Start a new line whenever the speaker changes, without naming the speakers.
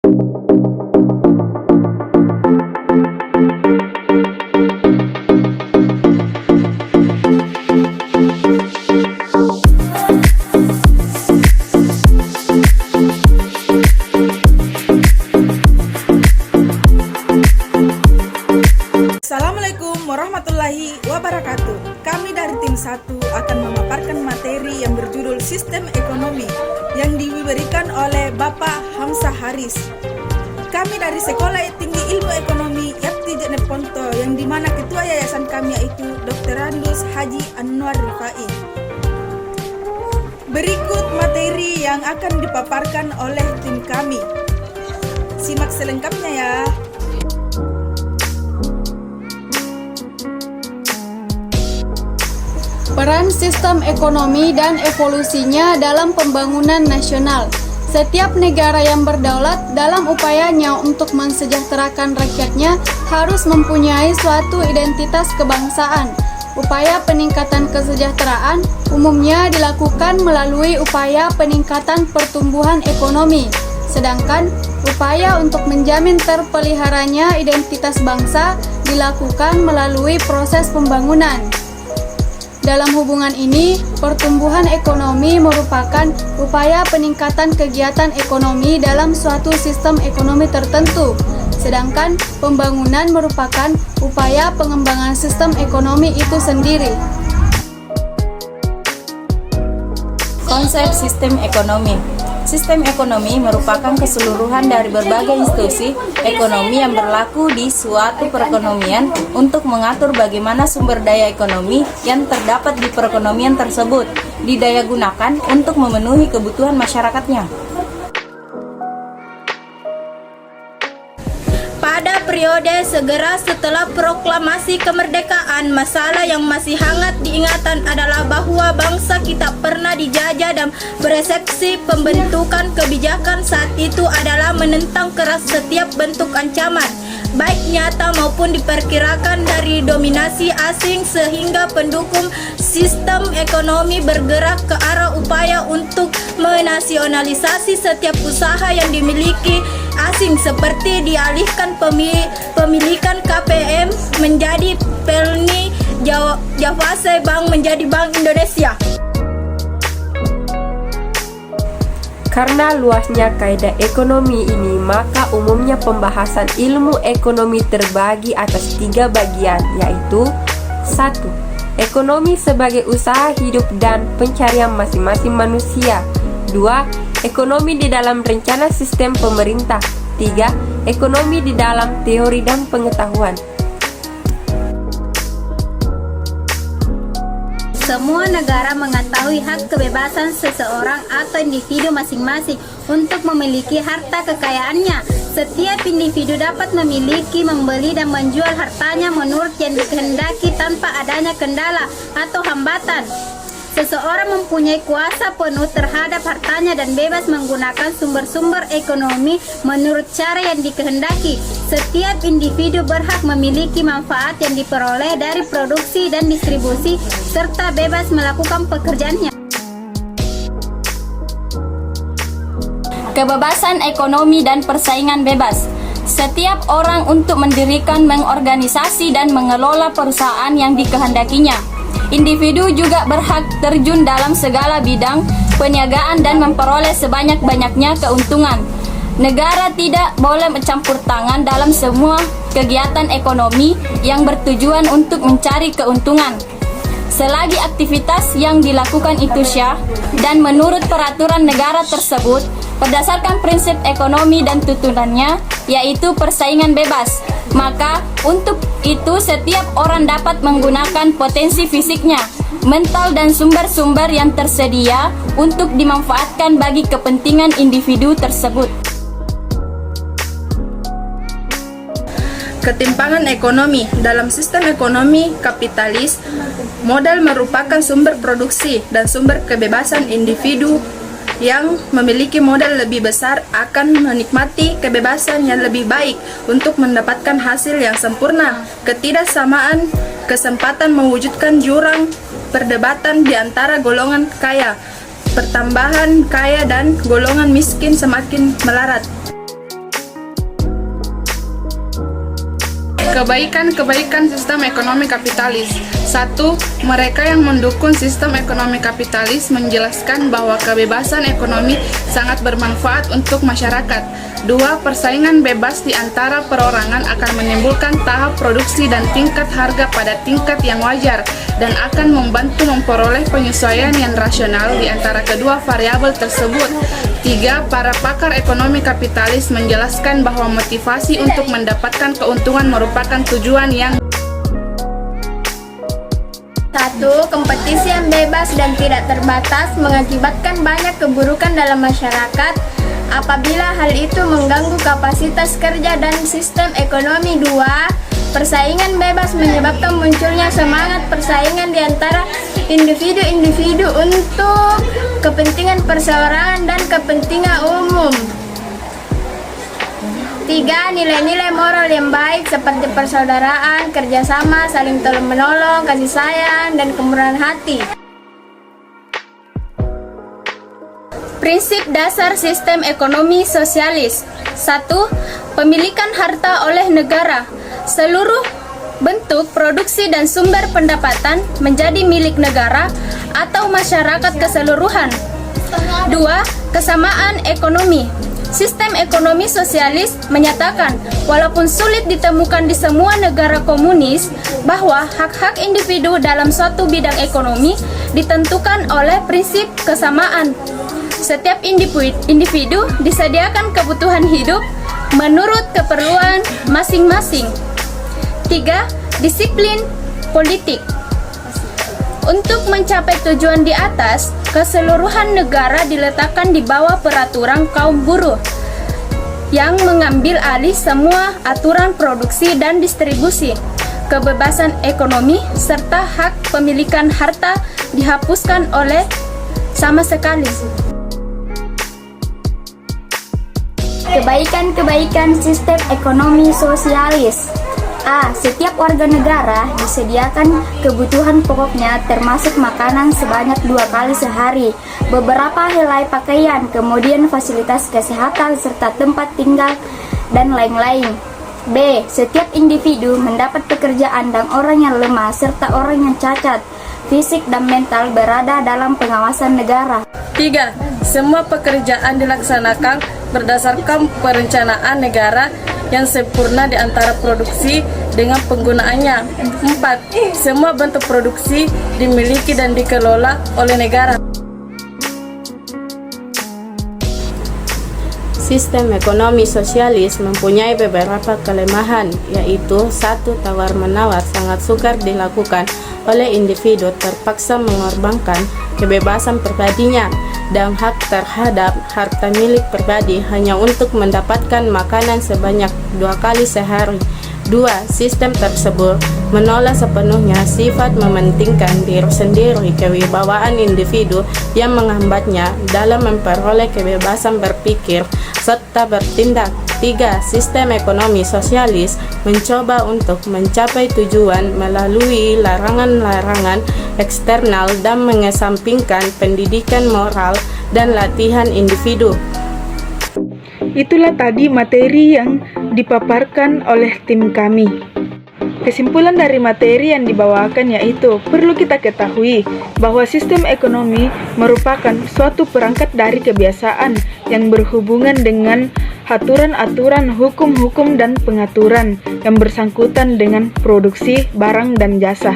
Assalamualaikum warahmatullahi wabarakatuh. Kami dari tim 1 akan memaparkan materi yang berjudul Sistem Ekonomi yang diberikan oleh Bapak Hamzah Haris. Kami dari Sekolah Tinggi Ilmu Ekonomi Yapti Jeneponto, yang dimana ketua yayasan kami yaitu Dr. Randus Haji Anwar Rifai. Berikut materi yang akan dipaparkan oleh tim kami. Simak selengkapnya ya.
Peran sistem ekonomi dan evolusinya dalam pembangunan nasional. Setiap negara yang berdaulat dalam upayanya untuk mensejahterakan rakyatnya harus mempunyai suatu identitas kebangsaan. Upaya peningkatan kesejahteraan umumnya dilakukan melalui upaya peningkatan pertumbuhan ekonomi. Sedangkan upaya untuk menjamin terpeliharanya identitas bangsa dilakukan melalui proses pembangunan. Dalam hubungan ini, pertumbuhan ekonomi merupakan upaya peningkatan kegiatan ekonomi dalam suatu sistem ekonomi tertentu, sedangkan pembangunan merupakan upaya pengembangan sistem ekonomi itu sendiri.
Konsep sistem ekonomi. Sistem ekonomi merupakan keseluruhan dari berbagai institusi ekonomi yang berlaku di suatu perekonomian untuk mengatur bagaimana sumber daya ekonomi yang terdapat di perekonomian tersebut didayagunakan untuk memenuhi kebutuhan masyarakatnya.
Pada periode segera setelah proklamasi kemerdekaan, masalah yang masih hangat diingatan adalah bahwa bangsa kita pernah dijajah dan persepsi pembentukan kebijakan saat itu adalah menentang keras setiap bentuk ancaman, baik nyata maupun diperkirakan dari dominasi asing, sehingga pendukung sistem ekonomi bergerak ke arah upaya untuk menasionalisasi setiap usaha yang dimiliki asing, seperti dialihkan pemilikan KPM menjadi Pelni, Javase Bank menjadi Bank Indonesia.
Karena luasnya kaidah ekonomi ini, maka umumnya pembahasan ilmu ekonomi terbagi atas 3 bagian, yaitu 1. Ekonomi sebagai usaha hidup dan pencarian masing-masing manusia. 2. Ekonomi di dalam rencana sistem pemerintah. 3. Ekonomi di dalam teori dan pengetahuan.
Semua negara mengetahui hak kebebasan seseorang atau individu masing-masing untuk memiliki harta kekayaannya. Setiap individu dapat memiliki, membeli, dan menjual hartanya menurut yang dikehendaki tanpa adanya kendala atau hambatan. Seseorang mempunyai kuasa penuh terhadap hartanya dan bebas menggunakan sumber-sumber ekonomi menurut cara yang dikehendaki. Setiap individu berhak memiliki manfaat yang diperoleh dari produksi dan distribusi, serta bebas melakukan pekerjaannya.
Kebebasan ekonomi dan persaingan bebas. Setiap orang untuk mendirikan, mengorganisasi, dan mengelola perusahaan yang dikehendakinya. Individu juga berhak terjun dalam segala bidang perniagaan dan memperoleh sebanyak-banyaknya keuntungan. Negara tidak boleh mencampur tangan dalam semua kegiatan ekonomi yang bertujuan untuk mencari keuntungan, selagi aktivitas yang dilakukan itu syah dan menurut peraturan negara tersebut berdasarkan prinsip ekonomi dan tuntunannya, yaitu persaingan bebas. Maka untuk itu setiap orang dapat menggunakan potensi fisiknya, mental, dan sumber-sumber yang tersedia untuk dimanfaatkan bagi kepentingan individu tersebut.
Ketimpangan ekonomi. Dalam sistem ekonomi kapitalis, modal merupakan sumber produksi dan sumber kebebasan individu. Yang memiliki modal lebih besar akan menikmati kebebasan yang lebih baik untuk mendapatkan hasil yang sempurna. Ketidaksamaan kesempatan mewujudkan jurang perdebatan di antara golongan kaya, pertambahan kaya, dan golongan miskin semakin melarat. Kebaikan-kebaikan sistem ekonomi kapitalis. 1. Mereka yang mendukung sistem ekonomi kapitalis menjelaskan bahwa kebebasan ekonomi sangat bermanfaat untuk masyarakat. 2. Persaingan bebas di antara perorangan akan menimbulkan tahap produksi dan tingkat harga pada tingkat yang wajar dan akan membantu memperoleh penyesuaian yang rasional di antara kedua variabel tersebut. 3. Para pakar ekonomi kapitalis menjelaskan bahwa motivasi untuk mendapatkan keuntungan merupakan tujuan yang
1. Kompetisi yang bebas dan tidak terbatas mengakibatkan banyak keburukan dalam masyarakat apabila hal itu mengganggu kapasitas kerja dan sistem ekonomi. 2. Persaingan bebas menyebabkan munculnya semangat persaingan di antara individu-individu untuk kepentingan perseorangan dan kepentingan umum. 3. Nilai-nilai moral yang baik seperti persaudaraan, kerjasama, saling tolong-menolong, kasih sayang, dan kemurahan hati. Prinsip dasar sistem ekonomi sosialis. 1. Pemilikan harta oleh negara. Seluruh bentuk produksi dan sumber pendapatan menjadi milik negara atau masyarakat keseluruhan. 2. Kesamaan ekonomi. Sistem ekonomi sosialis menyatakan walaupun sulit ditemukan di semua negara komunis bahwa hak-hak individu dalam suatu bidang ekonomi ditentukan oleh prinsip kesamaan. Setiap individu disediakan kebutuhan hidup menurut keperluan masing-masing. 3. Disiplin politik. Untuk mencapai tujuan di atas, keseluruhan negara diletakkan di bawah peraturan kaum buruh yang mengambil alih semua aturan produksi dan distribusi. Kebebasan ekonomi serta hak pemilikan harta dihapuskan oleh sama sekali.
Kebaikan-kebaikan sistem ekonomi sosialis. A. Setiap warga negara disediakan kebutuhan pokoknya termasuk makanan sebanyak 2 kali sehari, beberapa helai pakaian, kemudian fasilitas kesehatan serta tempat tinggal dan lain-lain. B. Setiap individu mendapat pekerjaan dan orang yang lemah serta orang yang cacat fisik dan mental berada dalam pengawasan negara.
3. Semua pekerjaan dilaksanakan berdasarkan perencanaan negara yang sempurna di antara produksi dengan penggunaannya. 4. Semua bentuk produksi dimiliki dan dikelola oleh negara.
Sistem ekonomi sosialis mempunyai beberapa kelemahan, yaitu 1. Tawar-menawar sangat sukar dilakukan oleh individu terpaksa mengorbankan kebebasan pribadinya dan hak terhadap harta milik pribadi hanya untuk mendapatkan makanan sebanyak 2 kali sehari. 2. Sistem tersebut menolak sepenuhnya sifat mementingkan diri sendiri, kewibawaan individu yang menghambatnya dalam memperoleh kebebasan berpikir serta bertindak. 3. Sistem ekonomi sosialis mencoba untuk mencapai tujuan melalui larangan-larangan eksternal dan mengesampingkan pendidikan moral dan latihan individu.
Itulah tadi materi yang dipaparkan oleh tim kami. Kesimpulan dari materi yang dibawakan yaitu perlu kita ketahui bahwa sistem ekonomi merupakan suatu perangkat dari kebiasaan yang berhubungan dengan aturan-aturan hukum-hukum dan pengaturan yang bersangkutan dengan produksi barang dan jasa.